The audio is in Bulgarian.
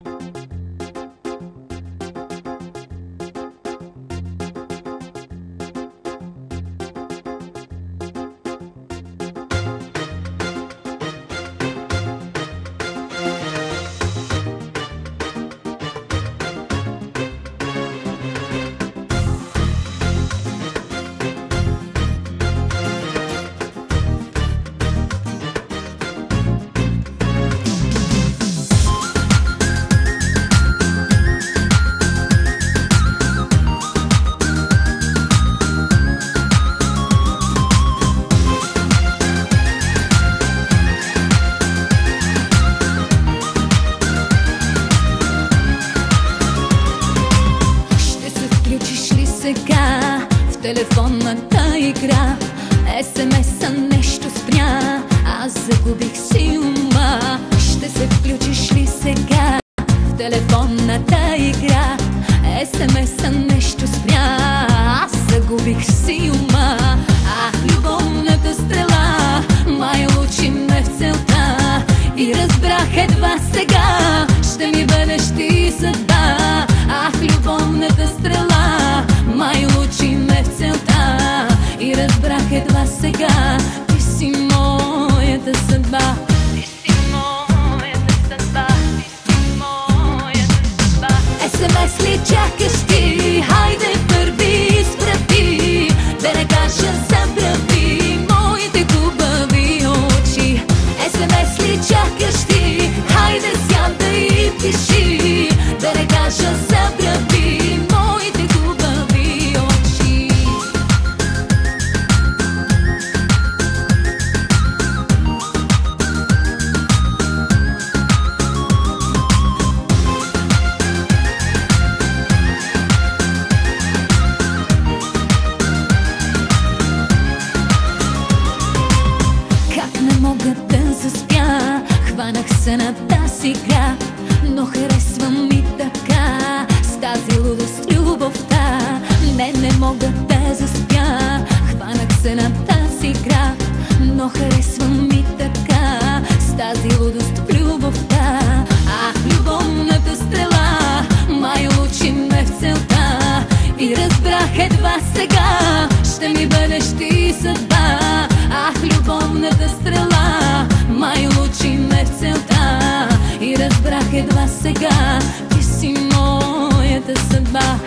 В телефонната игра СМС-а нещо спря, аз загубих си ума. Ще се включиш ли сега в телефонната игра? СМС-а нещо спря, аз загубих си ума. Любовната стрела май лучи ме в целта и разбрах едва сега, ще ми бъдеш ти съдба. Любовната стрела май лучи ме в целта и разбрах едва сега, ти си моята съдба. Ти си моята съдба, ти си моята съдба. СМС ли чакаш ти? Хайде първи спрати, да не кажа забрави моите хубави очи. СМС ли чакаш ти? Хайде сядай и пиши, да не кажа забрави моите хубави очи. Как не мога да заспя, хванах се на тази игра, но харесва ми така, с тази лудост любовта. Не мога да заспя, хванах се на тази игра, но харесва ми така, с тази лудост любовта. Любовната стрела май лучи ме в целта и разбрах едва сега, ще ми бъдеш ти съдба. Любовната стрела май лучи ме в целта и разбрах едва сега, ти си моята съдба.